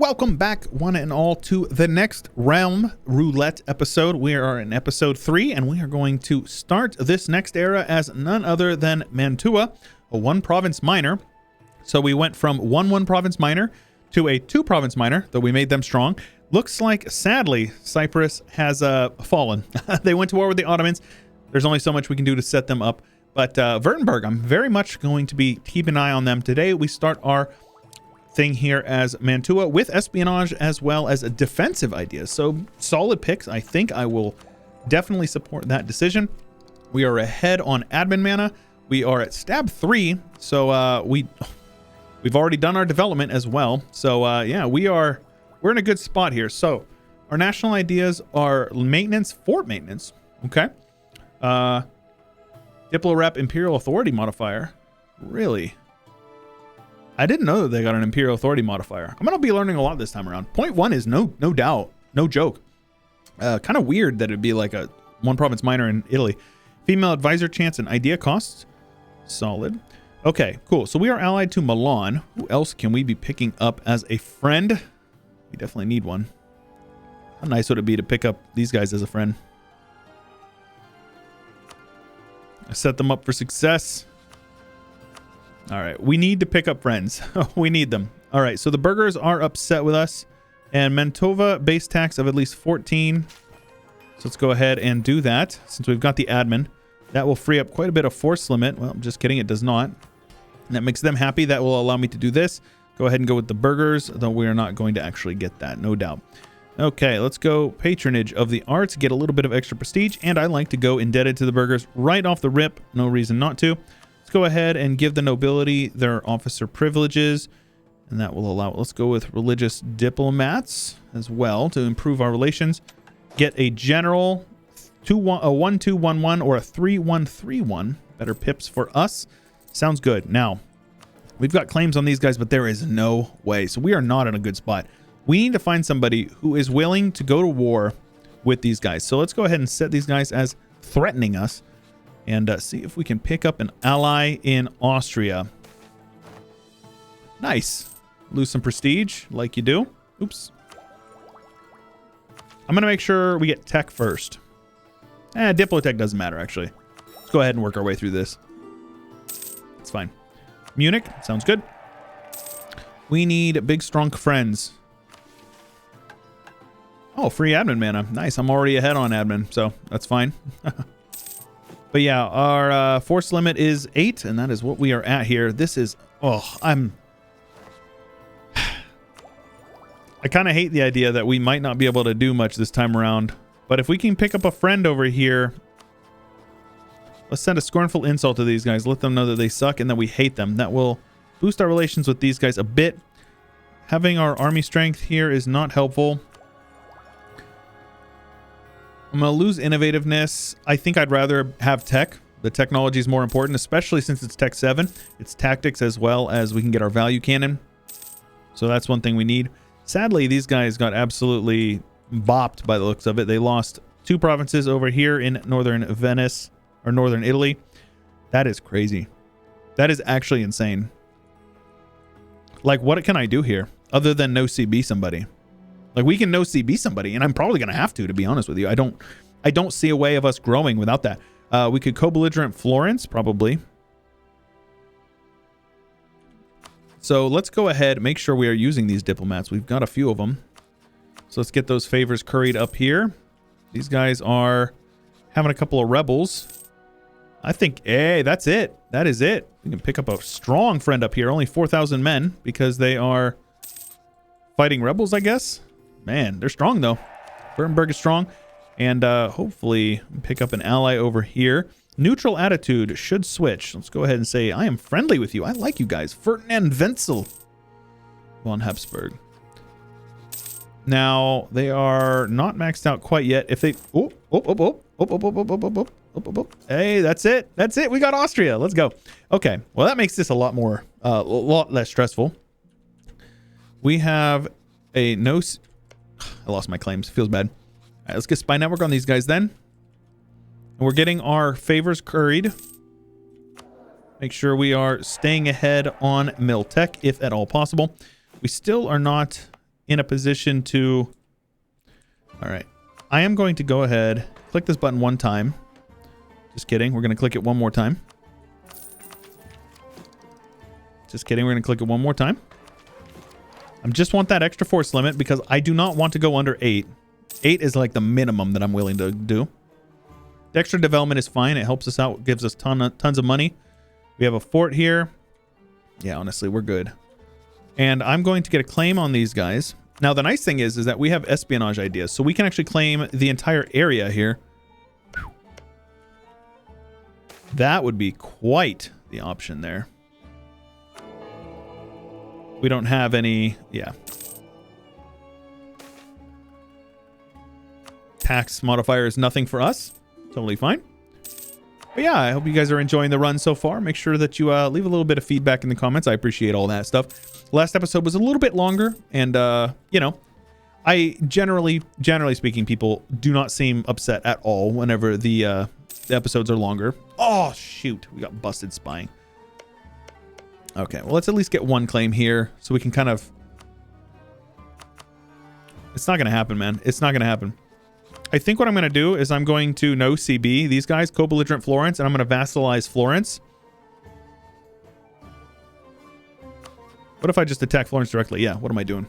Welcome back, one and all, to the next Realm Roulette episode. We are in episode 3, and we are going to start this next era as none other than Mantua, a one-province minor. So we went from one province minor to a 2-province minor, though we made them strong. Looks like, sadly, Cyprus has fallen. They went to war with the Ottomans. There's only so much we can do to set them up. But Württemberg, I'm very much going to be keeping an eye on them. Today, we start our thing here as Mantua with espionage as well as defensive ideas. So solid picks. I think I will definitely support that decision. We are ahead on admin mana. We are at stab 3. So we've already done our development as well. So yeah, we're in a good spot here. So our national ideas are maintenance, fort maintenance. Okay. Diplo rep Imperial Authority modifier. Really? I didn't know that they got an Imperial Authority modifier. I'm going to be learning a lot this time around. Point 1 is no doubt, no joke. Kind of weird that it'd be like a one province minor in Italy. Female advisor chance and idea costs. Solid. Okay, cool. So we are allied to Milan. Who else can we be picking up as a friend? We definitely need one. How nice would it be to pick up these guys as a friend? I set them up for success. All right, we need to pick up friends. We need them. All right, so the burghers are upset with us. And Mantova base tax of at least 14. So let's go ahead and do that. Since we've got the admin, that will free up quite a bit of force limit. Well, I'm just kidding, it does not. And that makes them happy. That will allow me to do this. Go ahead and go with the burghers, though we are not going to actually get that, no doubt. Okay, let's go patronage of the arts, get a little bit of extra prestige. And I like to go indebted to the burghers right off the rip. No reason not to. Let's go ahead and give the nobility their officer privileges, and that will allow. Let's go with religious diplomats as well to improve our relations. Get a general, a 1-2-1-1 or a 3-1-3-1. Better pips for us. Sounds good. Now, we've got claims on these guys, but there is no way. So we are not in a good spot. We need to find somebody who is willing to go to war with these guys. So let's go ahead and set these guys as threatening us. And see if we can pick up an ally in Austria. Nice. Lose some prestige like you do. Oops. I'm going to make sure we get tech first. Diplotech doesn't matter, actually. Let's go ahead and work our way through this. It's fine. Munich. Sounds good. We need big, strong friends. Oh, free admin mana. Nice. I'm already ahead on admin, so that's fine. But yeah, our force limit is 8, and that is what we are at here. This is... Oh, I kind of hate the idea that we might not be able to do much this time around. But if we can pick up a friend over here... Let's send a scornful insult to these guys. Let them know that they suck and that we hate them. That will boost our relations with these guys a bit. Having our army strength here is not helpful. I'm going to lose innovativeness. I think I'd rather have tech. The technology is more important, especially since it's tech 7. It's tactics as well as we can get our value cannon. So that's one thing we need. Sadly, these guys got absolutely bopped by the looks of it. They lost 2 provinces over here in northern Venice, or northern Italy. That is crazy. That is actually insane. Like, what can I do here other than no CB somebody? Like, we can no CB somebody, and I'm probably going to have to be honest with you. I don't see a way of us growing without that. We could co-belligerent Florence, probably. So let's go ahead, make sure we are using these diplomats. We've got a few of them. So let's get those favors curried up here. These guys are having a couple of rebels. I think, hey, that's it. That is it. We can pick up a strong friend up here. Only 4,000 men because they are fighting rebels, I guess. Man, they're strong, though. Württemberg is strong. And hopefully pick up an ally over here. Neutral attitude should switch. Let's go ahead and say, I am friendly with you. I like you guys. Ferdinand Wenzel von Habsburg. Now, they are not maxed out quite yet. If they... Hey, that's it. That's it. We got Austria. Let's go. Okay. Well, that makes this a lot more... a lot less stressful. We have a no... I lost my claims. Feels bad. All right, let's get spy network on these guys then. And we're getting our favors curried. Make sure we are staying ahead on Miltech, if at all possible. We still are not in a position to... All right. I am going to go ahead, click this button one time. Just kidding. We're going to click it one more time. Just kidding. We're going to click it one more time. I just want that extra force limit because I do not want to go under 8. 8 is like the minimum that I'm willing to do. The extra development is fine. It helps us out. Gives us tons of money. We have a fort here. Yeah, honestly, we're good. And I'm going to get a claim on these guys. Now, the nice thing is that we have espionage ideas. So we can actually claim the entire area here. That would be quite the option there. We don't have any... Yeah. Tax modifier is nothing for us. Totally fine. But yeah, I hope you guys are enjoying the run so far. Make sure that you leave a little bit of feedback in the comments. I appreciate all that stuff. Last episode was a little bit longer, and you know, I generally speaking, people do not seem upset at all whenever the episodes are longer. Oh shoot, we got busted spying. Okay, well, let's at least get one claim here so we can kind of... It's not gonna happen, man. It's not gonna happen. I think what I'm going to do is I'm going to no CB these guys, co-belligerent Florence, and I'm going to vassalize Florence. What if I just attack Florence directly? Yeah, what am I doing?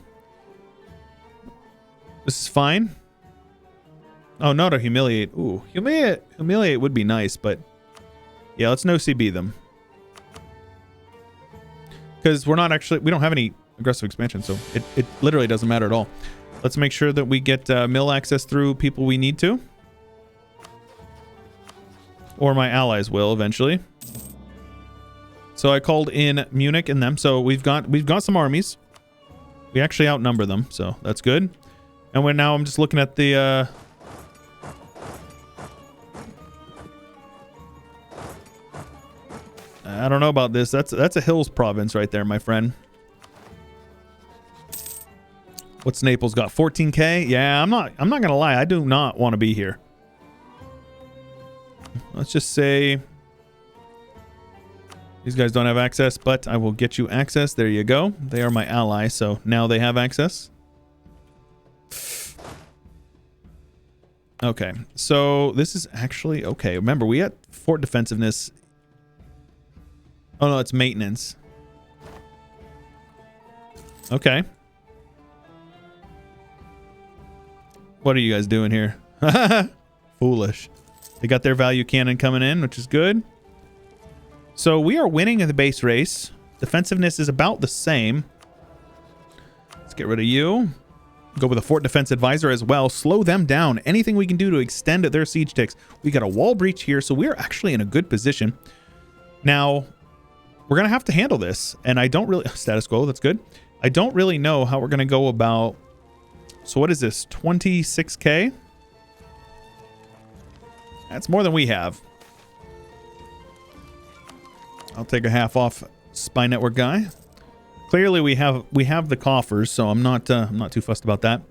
This is fine. Oh, no, to humiliate. Ooh, humiliate would be nice, but yeah, let's no CB them. Because we're not actually, we don't have any aggressive expansion, so it literally doesn't matter at all. Let's make sure that we get mill access through people we need to. Or my allies will eventually. So I called in Munich and them. So we've got some armies. We actually outnumber them, so that's good. And now I'm just looking at the I don't know about this. That's a hills province right there, my friend. What's Naples got? 14k? Yeah, I'm not gonna lie. I do not want to be here. Let's just say these guys don't have access, but I will get you access. There you go. They are my ally, so now they have access. Okay, so this is actually okay. Remember, we had fort defensiveness. Oh no, it's maintenance. Okay. What are you guys doing here? Foolish. They got their value cannon coming in, which is good. So we are winning in the base race. Defensiveness is about the same. Let's get rid of you. Go with a fort defense advisor as well. Slow them down. Anything we can do to extend their siege ticks. We got a wall breach here, so we're actually in a good position. Now, we're going to have to handle this. And I don't really... Status quo, that's good. I don't really know how we're going to go about... So what is this? 26k? That's more than we have. I'll take a half off Spy Network guy. Clearly we have the coffers, so I'm not too fussed about that.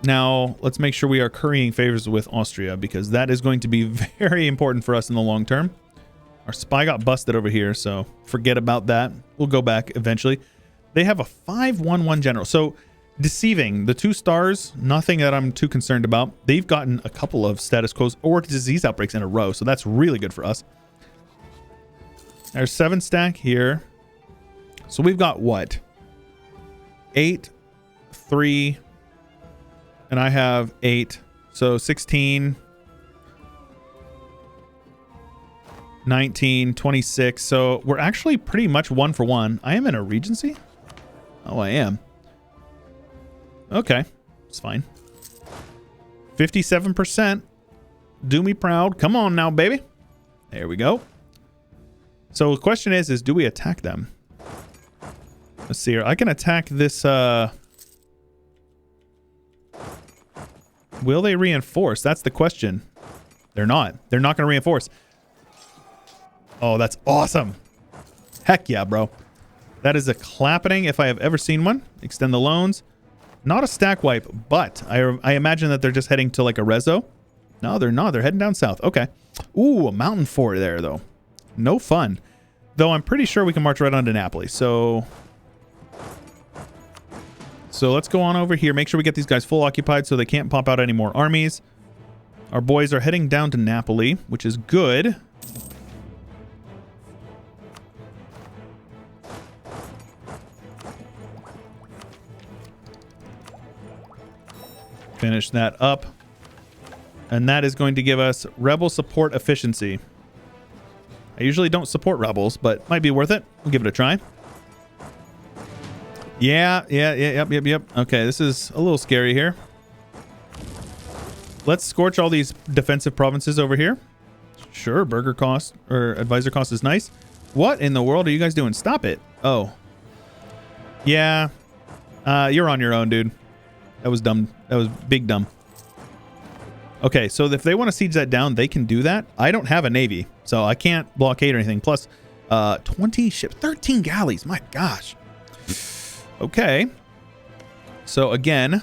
Now, let's make sure we are currying favors with Austria, because that is going to be very important for us in the long term. Our spy got busted over here, so forget about that. We'll go back eventually. They have a 5-1-1 general. So deceiving, the 2 stars, nothing that I'm too concerned about. They've gotten a couple of status quos or disease outbreaks in a row, so that's really good for us. There's 7 stack here. So we've got what? 8, 3, and I have 8. So 16, 19, 26. So we're actually pretty much 1 for 1. I am in a regency? Oh, I am. Okay, it's fine. 57%. Do me proud. Come on now, baby. There we go. So the question is do we attack them? Let's see here. I can attack this. Will they reinforce? That's the question. They're not. They're not going to reinforce. Oh, that's awesome. Heck yeah, bro. That is a clapping if I have ever seen one. Extend the loans. Not a stack wipe, but I imagine that they're just heading to like a reso. No, they're not. They're heading down south. Okay. Ooh, a mountain fort there, though. No fun. Though I'm pretty sure we can march right onto Napoli. So So let's go on over here. Make sure we get these guys full occupied so they can't pop out any more armies. Our boys are heading down to Napoli, which is good. Finish that up. And that is going to give us rebel support efficiency. I usually don't support rebels, but might be worth it. We'll give it a try. Yep. Okay, this is a little scary here. Let's scorch all these defensive provinces over here. Sure, burger cost or advisor cost is nice. What in the world are you guys doing? Stop it. Oh. Yeah. You're on your own, dude. That was dumb. That was big dumb. Okay, so if they want to siege that down, they can do that. I don't have a navy, so I can't blockade or anything. Plus, 20 ships, 13 galleys. My gosh. Okay. So again,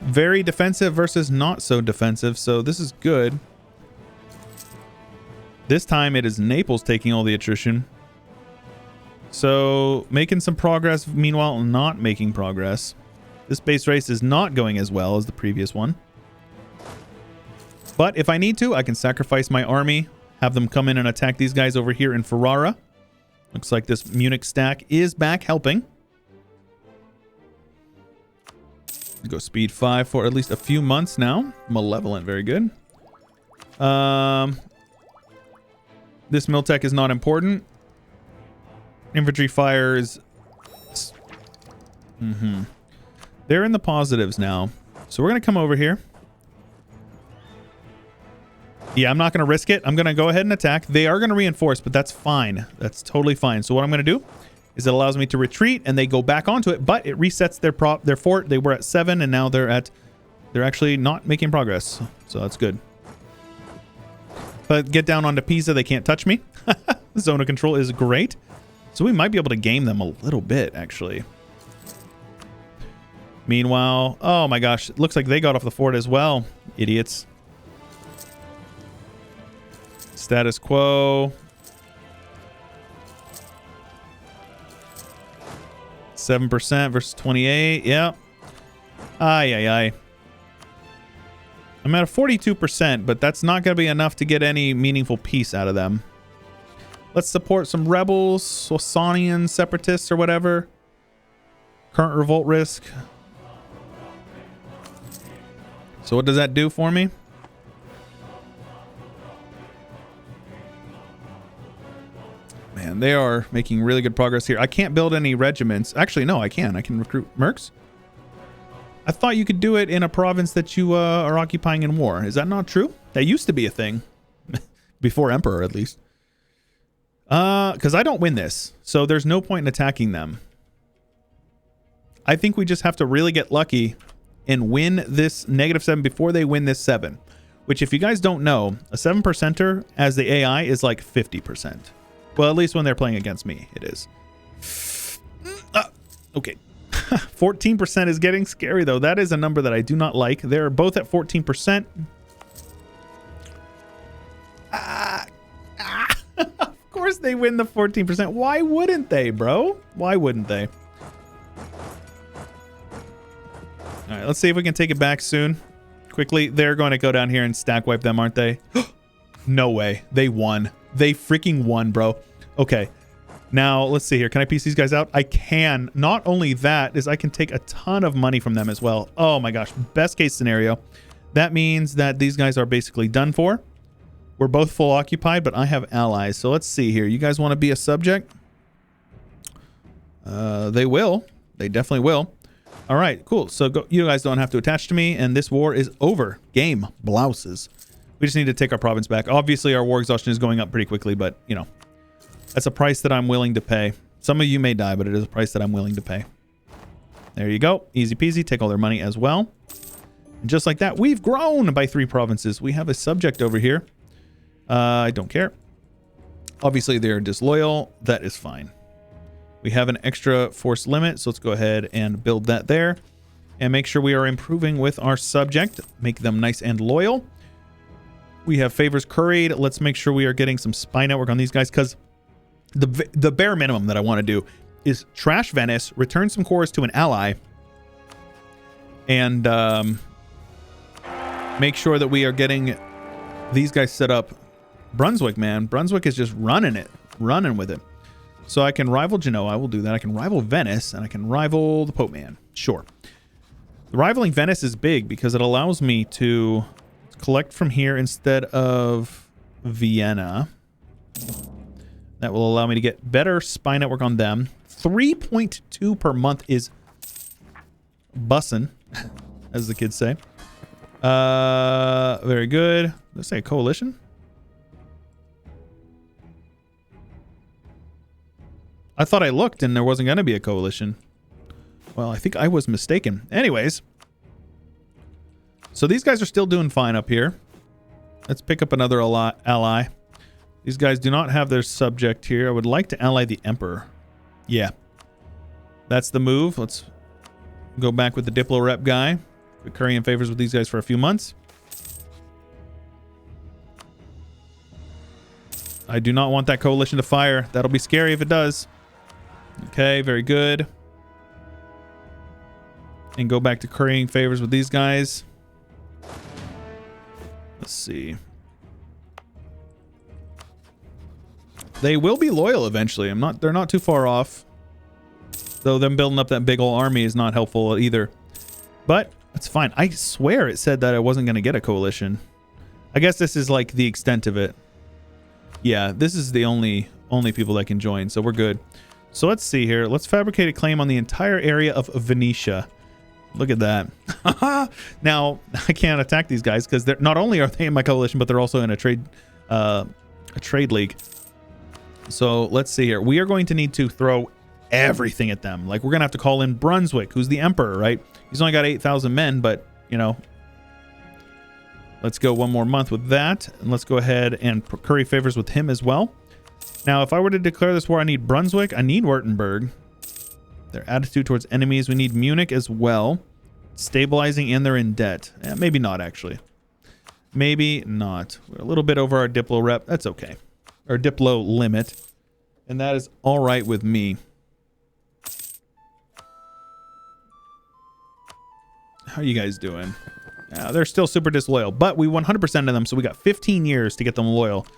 very defensive versus not so defensive. So this is good. This time it is Naples taking all the attrition. So making some progress, meanwhile not making progress. This base race is not going as well as the previous one. But if I need to, I can sacrifice my army, have them come in and attack these guys over here in Ferrara. Looks like this Munich stack is back helping. Go speed 5 for at least a few months now. Malevolent, very good. This Miltech is not important. Infantry fires. They're in the positives now. So we're going to come over here. Yeah, I'm not going to risk it. I'm going to go ahead and attack. They are going to reinforce, but that's fine. That's totally fine. So what I'm going to do is it allows me to retreat and they go back onto it, but it resets their fort. They were at 7 and now they're actually not making progress. So that's good. But get down onto Pisa, they can't touch me. Zone of control is great. So we might be able to game them a little bit, actually. Meanwhile, oh my gosh, it looks like they got off the fort as well. Idiots. Status quo. 7% versus 28. Yeah. Aye. I'm at a 42%, but that's not going to be enough to get any meaningful peace out of them. Let's support some rebels, Sasanian separatists or whatever. Current revolt risk. So what does that do for me? Man, they are making really good progress here. I can't build any regiments. Actually, no, I can. I can recruit mercs. I thought you could do it in a province that you are occupying in war. Is that not true? That used to be a thing. Before Emperor, at least. Because I don't win this. So there's no point in attacking them. I think we just have to really get lucky and win this -7 before they win this 7. Which, if you guys don't know, a 7%er as the AI is like 50%. Well, at least when they're playing against me, it is. Okay. 14% is getting scary, though. That is a number that I do not like. They're both at 14%. Of course they win the 14%. Why wouldn't they, bro? Why wouldn't they? All right, let's see if we can take it back soon. Quickly, they're going to go down here and stack wipe them, aren't they? No way. They won. They freaking won, bro. Okay. Now, let's see here. Can I piece these guys out? I can. Not only that, is I can take a ton of money from them as well. Oh my gosh. Best case scenario. That means that these guys are basically done for. We're both full occupied, but I have allies. So let's see here. You guys want to be a subject? They will. They definitely will. All right, cool. So you guys don't have to attach to me, and this war is over. Game. Blouses. We just need to take our province back. Obviously, our war exhaustion is going up pretty quickly, but, you know, that's a price that I'm willing to pay. Some of you may die, but it is a price that I'm willing to pay. There you go. Easy peasy. Take all their money as well. And just like that, we've grown by 3 provinces. We have a subject over here. I don't care. Obviously, they're disloyal. That is fine. We have an extra force limit, so let's go ahead and build that there. And make sure we are improving with our subject. Make them nice and loyal. We have favors curried. Let's make sure we are getting some spy network on these guys, because the bare minimum that I want to do is trash Venice, return some cores to an ally, and make sure that we are getting these guys set up. Brunswick, man. Brunswick is just running with it. So I can rival Genoa. I will do that. I can rival Venice, and I can rival the Pope Man. Sure. The rivaling Venice is big because it allows me to collect from here instead of Vienna. That will allow me to get better spy network on them. 3.2 per month is bussin', as the kids say. Very good. Let's say a coalition. I thought I looked and there wasn't going to be a coalition. Well, I think I was mistaken. Anyways. So these guys are still doing fine up here. Let's pick up another ally. These guys do not have their subject here. I would like to ally the Emperor. Yeah. That's the move. Let's go back with the Diplo rep guy. Been currying favors with these guys for a few months. I do not want that coalition to fire. That'll be scary if it does. Okay, very good. And go back to currying favors with these guys. Let's see. They will be loyal eventually. They're not too far off. Though them building up that big old army is not helpful either. But that's fine. I swear it said that I wasn't going to get a coalition. I guess this is like the extent of it. Yeah, this is the only people that can join, so we're good. So let's see here. Let's fabricate a claim on the entire area of Venetia. Look at that. Now, I can't attack these guys because they're not only are they in my coalition, but they're also in a trade league. So let's see here. We are going to need to throw everything at them. Like, we're going to have to call in Brunswick, who's the emperor, right? He's only got 8,000 men, but, you know, let's go one more month with that. And let's go ahead and curry favors with him as well. Now, if I were to declare this war, I need Brunswick. I need Württemberg. Their attitude towards enemies. We need Munich as well. Stabilizing, and they're in debt. Maybe not, actually. Maybe not. We're a little bit over our Diplo rep. That's okay. Our Diplo limit. And that is all right with me. How are you guys doing? They're still super disloyal, but we 100% of them, so we got 15 years to get them loyal,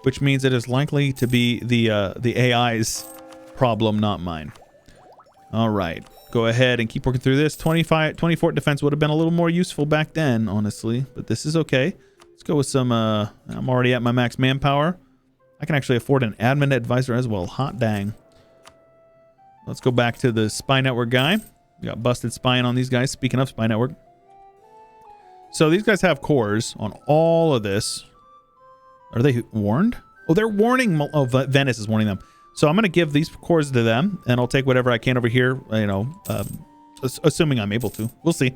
which means it is likely to be the AI's problem, not mine. All right, go ahead and keep working through this. 24 defense would have been a little more useful back then, honestly, but this is okay. Let's go with some, I'm already at my max manpower. I can actually afford an admin advisor as well. Hot dang. Let's go back to the spy network guy. We got busted spying on these guys. Speaking of spy network. So these guys have cores on all of this. Are they warned? Oh, they're warning. Oh, Venice is warning them. So I'm going to give these cores to them, and I'll take whatever I can over here, you know, assuming I'm able to. We'll see.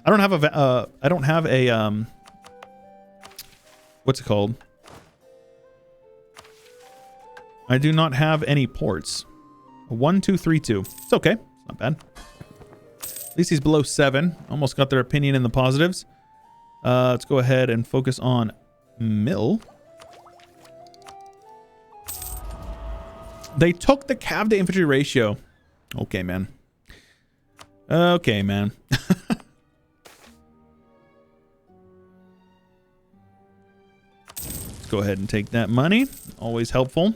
I don't have a, what's it called? I do not have any ports. 1, 2, 3, 2. It's okay. It's not bad. At least he's below 7. Almost got their opinion in the positives. Let's go ahead and focus on Mill. They took the cav to infantry ratio. Okay, man. Okay, man. Let's go ahead and take that money. Always helpful.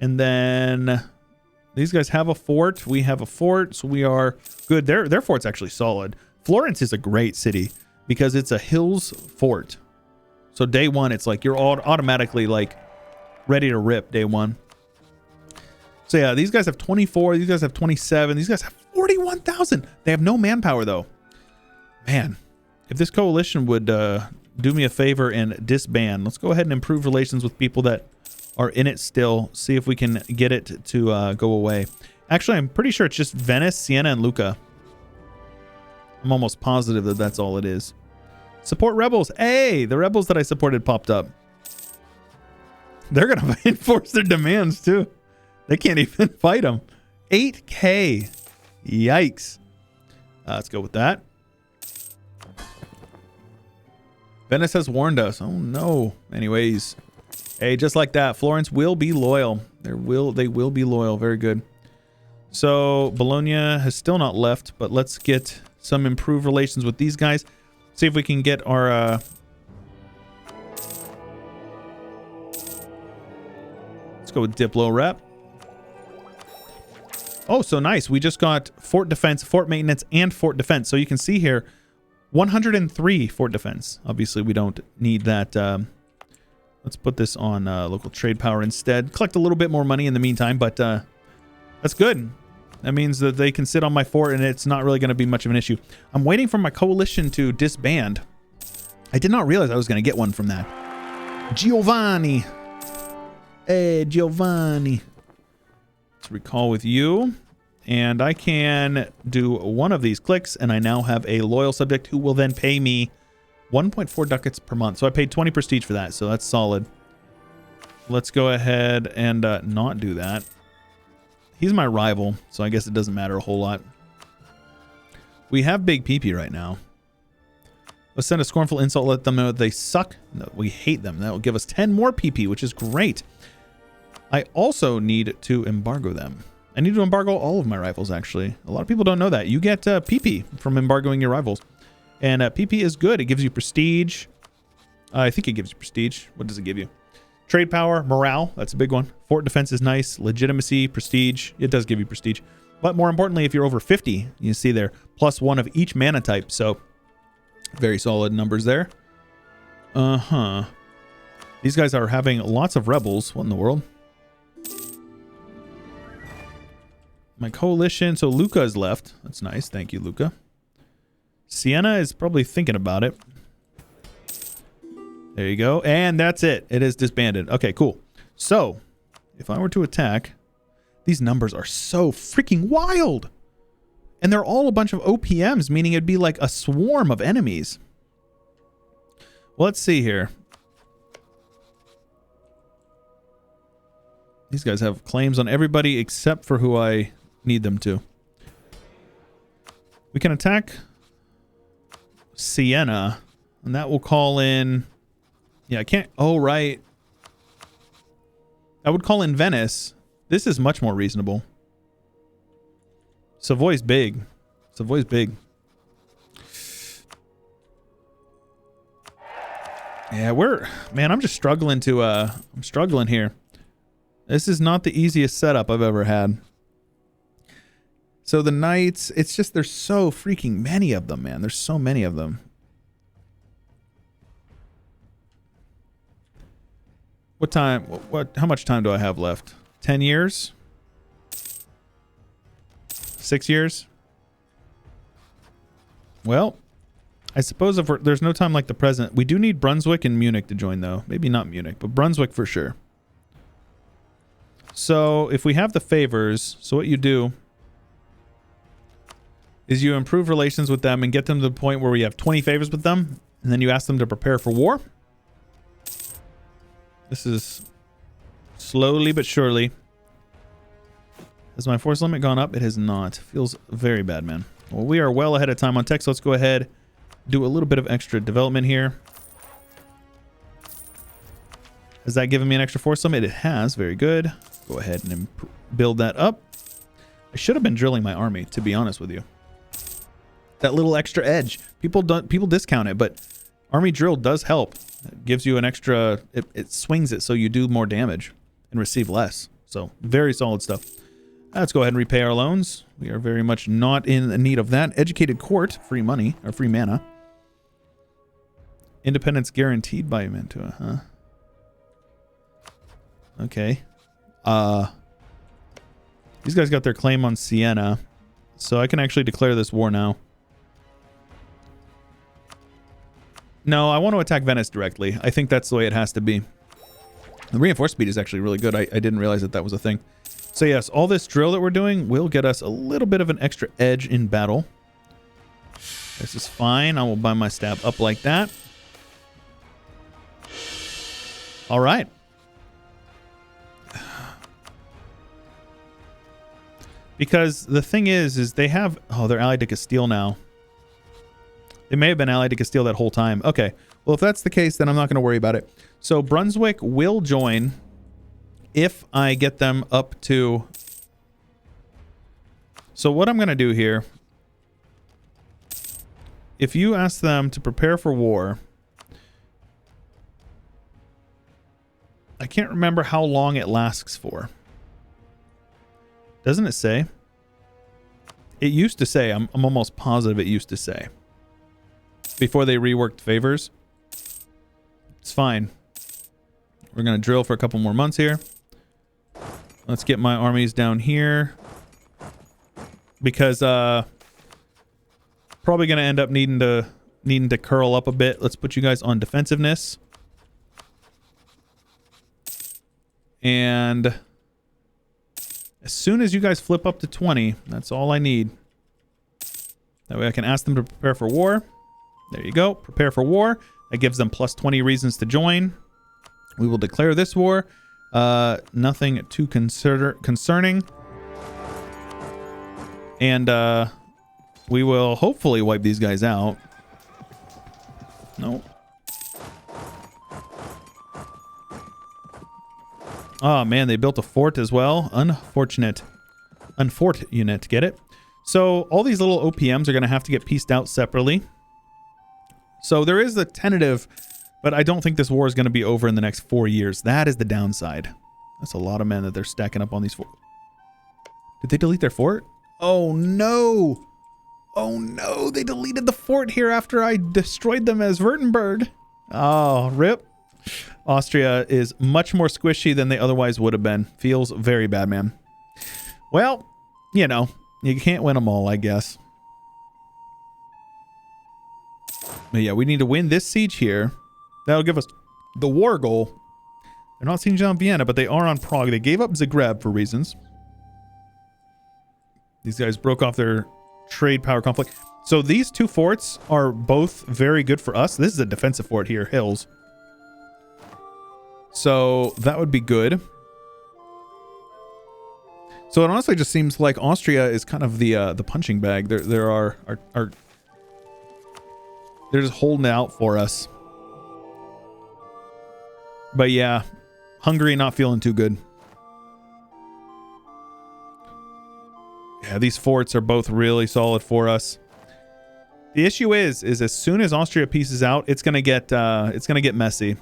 And then these guys have a fort. We have a fort, so we are good. Their fort's actually solid. Florence is a great city because it's a hills fort. So day one, it's like you're automatically like ready to rip day one. So yeah, these guys have 24. These guys have 27. These guys have 41,000. They have no manpower though. Man, if this coalition would do me a favor and disband, let's go ahead and improve relations with people that are in it still. See if we can get it to go away. Actually, I'm pretty sure it's just Venice, Siena, and Lucca. I'm almost positive that that's all it is. Support rebels. Hey, the rebels that I supported popped up. They're going to enforce their demands too. They can't even fight them. 8K. Yikes. Let's go with that. Venice has warned us. Oh no. Anyways. Hey, just like that, Florence will be loyal. They will be loyal. Very good. So Bologna has still not left, but let's get some improved relations with these guys. See if we can get our... let's go with Diplo Rep. Oh, so nice. We just got Fort Defense, Fort Maintenance, and Fort Defense. So you can see here, 103 Fort Defense. Obviously, we don't need that. Let's put this on local trade power instead. Collect a little bit more money in the meantime, but that's good. That means that they can sit on my fort, and it's not really going to be much of an issue. I'm waiting for my coalition to disband. I did not realize I was going to get one from that. Giovanni. Hey, Giovanni. Let's recall with you. And I can do one of these clicks, and I now have a loyal subject who will then pay me 1.4 ducats per month. So I paid 20 prestige for that, so that's solid. Let's go ahead and not do that. He's my rival, so I guess it doesn't matter a whole lot. We have big PP right now. Let's send a scornful insult, let them know they suck. No, we hate them. That will give us 10 more PP, which is great. I also need to embargo them. I need to embargo all of my rivals, actually. A lot of people don't know that. You get PP from embargoing your rivals. And PP is good. It gives you prestige. I think it gives you prestige. What does it give you? Trade power, morale. That's a big one. Fort defense is nice. Legitimacy, prestige. It does give you prestige. But more importantly, if you're over 50, you see there, +1 of each mana type. So very solid numbers there. These guys are having lots of rebels. What in the world? My coalition. So Luca is left. That's nice. Thank you, Luca. Siena is probably thinking about it. There you go. And that's it. It is disbanded. Okay, cool. So, if I were to attack, these numbers are so freaking wild. And they're all a bunch of OPMs, meaning it'd be like a swarm of enemies. Well, let's see here. These guys have claims on everybody except for who I need them to. We can attack Siena, and that will call in... Yeah, I can't... Oh, right. I would call in Venice. This is much more reasonable. Savoy's big. Savoy's big. Yeah, we're... Man, I'm just struggling to... I'm struggling here. This is not the easiest setup I've ever had. So the knights... It's just there's so freaking many of them, man. There's so many of them. What time? How much time do I have left? 10 years? 6 years? Well, I suppose if there's no time like the present. We do need Brunswick and Munich to join, though. Maybe not Munich, but Brunswick for sure. So if we have the favors, so what you do is you improve relations with them and get them to the point where we have 20 favors with them, and then you ask them to prepare for war. This is slowly but surely. Has my force limit gone up? It has not. Feels very bad, man. Well, we are well ahead of time on tech, so let's go ahead, do a little bit of extra development here. Has that given me an extra force limit? It has. Very good. Go ahead and build that up. I should have been drilling my army, to be honest with you. That little extra edge. People discount it, but army drill does help. It gives you an extra... It swings it so you do more damage and receive less. So, very solid stuff. Let's go ahead and repay our loans. We are very much not in need of that. Educated court. Free money. Or free mana. Independence guaranteed by Mantua, huh? Okay. These guys got their claim on Siena. So I can actually declare this war now. No, I want to attack Venice directly. I think that's the way it has to be. The reinforced speed is actually really good. I didn't realize that was a thing. So yes, all this drill that we're doing will get us a little bit of an extra edge in battle. This is fine. I will buy my staff up like that. All right. Because the thing is they have... Oh, they're allied to Castile now. They may have been allied to Castile that whole time. Okay. Well, if that's the case, then I'm not going to worry about it. So Brunswick will join if I get them up to... So what I'm going to do here if you ask them to prepare for war, I can't remember how long it lasts for. Doesn't it say? It used to say. I'm almost positive it used to say. Before they reworked favors. It's fine. We're going to drill for a couple more months here. Let's get my armies down here. Because probably going to end up needing to curl up a bit. Let's put you guys on defensiveness. And as soon as you guys flip up to 20, that's all I need. That way I can ask them to prepare for war. There you go. Prepare for war. That gives them plus 20 reasons to join. We will declare this war. Nothing too concerning. And we will hopefully wipe these guys out. No. Oh, man, they built a fort as well. Unfortunate. Unfortunate, get it? So all these little OPMs are going to have to get pieced out separately. So there is a tentative, but I don't think this war is going to be over in the next 4 years. That is the downside. That's a lot of men that they're stacking up on these forts. Did they delete their fort? Oh, no. Oh, no. They deleted the fort here after I destroyed them as Württemberg. Oh, rip. Austria is much more squishy than they otherwise would have been. Feels very bad, man. Well, you know, you can't win them all, I guess. But yeah, we need to win this siege here. That'll give us the war goal. They're not sieging on Vienna, but they are on Prague. They gave up Zagreb for reasons. These guys broke off their trade power conflict. So these two forts are both very good for us. This is a defensive fort here, hills. So that would be good. So it honestly just seems like Austria is kind of the punching bag. They're just holding it out for us. But yeah, Hungary not feeling too good. Yeah, these forts are both really solid for us. The issue is as soon as Austria pieces out, it's gonna get messy.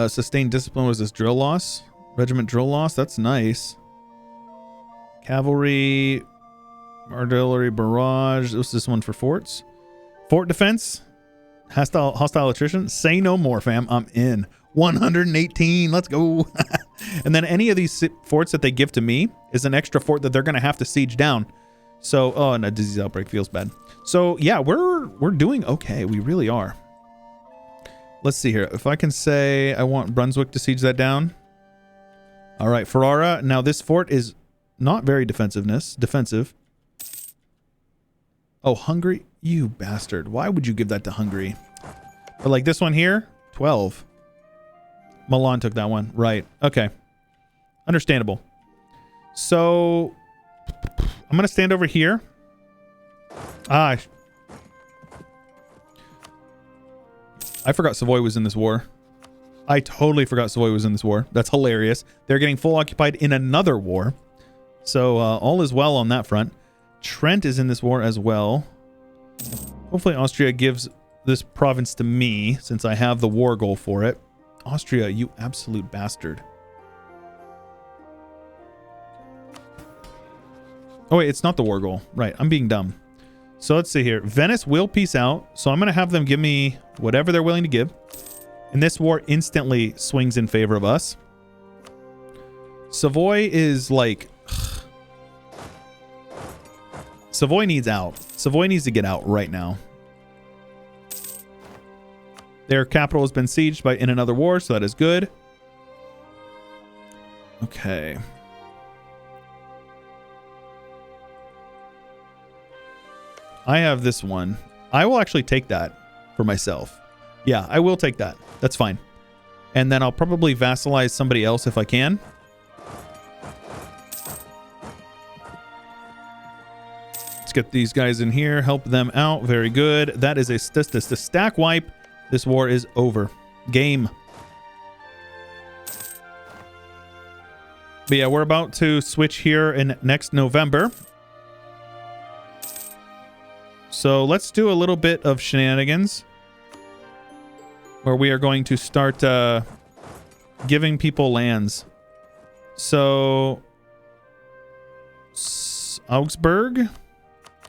Sustained discipline was this drill loss, regiment drill loss. That's nice. Cavalry, artillery barrage. What's this one for forts? Fort defense, hostile attrition. Say no more, fam. I'm in. 118. Let's go. And then any of these forts that they give to me is an extra fort that they're going to have to siege down. So, oh, and a disease outbreak feels bad. So yeah, we're doing okay. We really are. Let's see here. If I can say I want Brunswick to siege that down. All right, Ferrara. Now this fort is not very defensive. Oh, Hungary. You bastard. Why would you give that to Hungary? But like this one here, 12. Milan took that one. Right. Okay. Understandable. So I'm going to stand over here. I forgot Savoy was in this war. I totally forgot Savoy was in this war. That's hilarious. They're getting full occupied in another war. So all is well on that front. Trent is in this war as well. Hopefully Austria gives this province to me since I have the war goal for it. Austria, you absolute bastard. Oh wait, it's not the war goal. Right, I'm being dumb. So let's see here. Venice will peace out. So I'm going to have them give me whatever they're willing to give. And this war instantly swings in favor of us. Savoy is like... Savoy needs out. Savoy needs to get out right now. Their capital has been sieged in another war, so that is good. Okay. I have this one. I will actually take that for myself. Yeah, I will take that. That's fine. And then I'll probably vassalize somebody else if I can. Let's get these guys in here, help them out. Very good. That is a stack wipe. This war is over. Game. But yeah, we're about to switch here in next November. So let's do a little bit of shenanigans where we are going to start giving people lands. So Augsburg,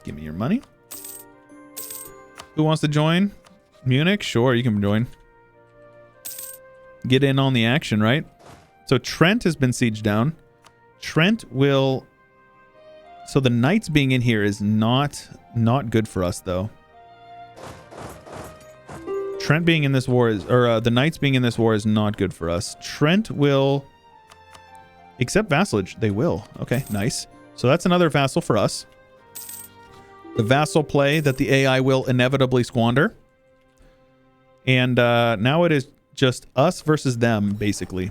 give me your money. Who wants to join? Munich? Sure, you can join. Get in on the action, right? So Trent has been sieged down. Trent will... So the knights being in here is not good for us, though. Trent being in this war is... Or the knights being in this war is not good for us. Trent will... Accept vassalage. They will. Okay, nice. So that's another vassal for us. The vassal play that the AI will inevitably squander. And now it is just us versus them, basically.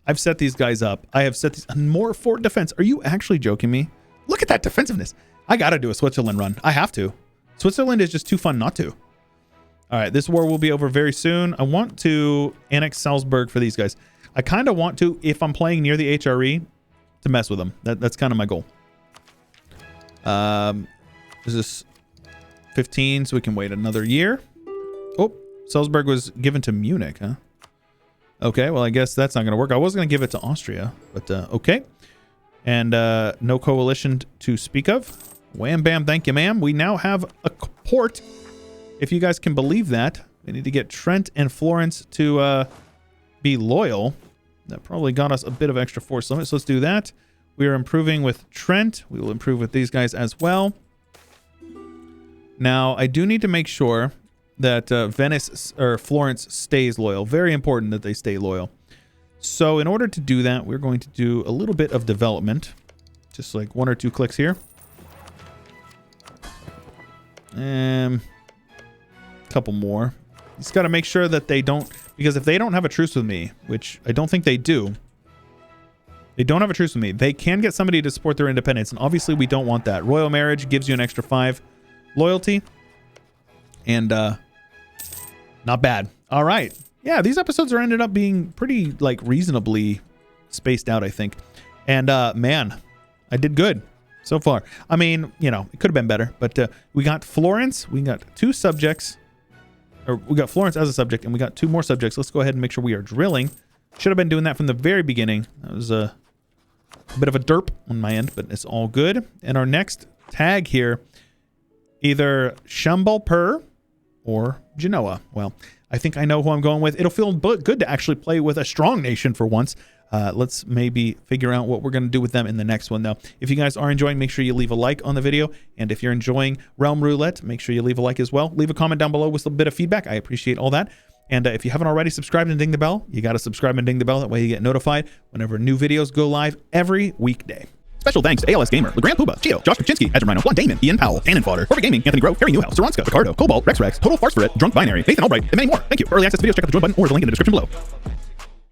I've set these guys up. I have set these... More fort defense. Are you actually joking me? Look at that defensiveness. I got to do a Switzerland run. I have to. Switzerland is just too fun not to. All right, this war will be over very soon. I want to annex Salzburg for these guys. I kind of want to, if I'm playing near the HRE, to mess with them. That's kind of my goal. Is this 15, so we can wait another year? Oh, Salzburg was given to Munich, huh? Okay, well, I guess that's not going to work. I was going to give it to Austria, but okay. And no coalition to speak of. Wham, bam, thank you, ma'am. We now have a port, if you guys can believe that. We need to get Trent and Florence to be loyal. That probably got us a bit of extra force limit, so let's do that. We are improving with Trent. We will improve with these guys as well. Now, I do need to make sure that Venice or Florence stays loyal. Very important that they stay loyal. So in order to do that, we're going to do a little bit of development. Just like 1 or 2 clicks here. Couple more. Just got to make sure that they don't... Because if they don't have a truce with me, which I don't think they do... They don't have a truce with me. They can get somebody to support their independence, and obviously we don't want that. Royal marriage gives you an extra 5 loyalty. And, not bad. All right. Yeah, these episodes are ended up being pretty, like, reasonably spaced out, I think. And, man, I did good so far. I mean, you know, it could have been better, but we got Florence. We got 2 subjects. Or we got Florence as a subject, and we got 2 more subjects. Let's go ahead and make sure we are drilling. Should have been doing that from the very beginning. That was a bit of a derp on my end, but it's all good. And our next tag here, either Chambalpur or Genoa. Well, I think I know who I'm going with. It'll feel good to actually play with a strong nation for once. Let's maybe figure out what we're going to do with them in the next one, though. If you guys are enjoying, make sure you leave a like on the video. And if you're enjoying Realm Roulette, make sure you leave a like as well. Leave a comment down below with a bit of feedback. I appreciate all that. And if you haven't already subscribed and ding the bell, you got to subscribe and ding the bell. That way you get notified whenever new videos go live every weekday. Special thanks to ALS Gamer, LeGrand Puba, Gio, Josh Kaczynski, Edge Rhino, Blonde Damon, Ian Powell, Cannon Fodder, Corvette Gaming, Anthony Grove, Harry Newhouse, Saranska, Ricardo, Cobalt, Rex, Total Farce for It, Drunk Binary, Nathan Albright, and many more. Thank you. For early access videos, check out the join button or the link in the description below.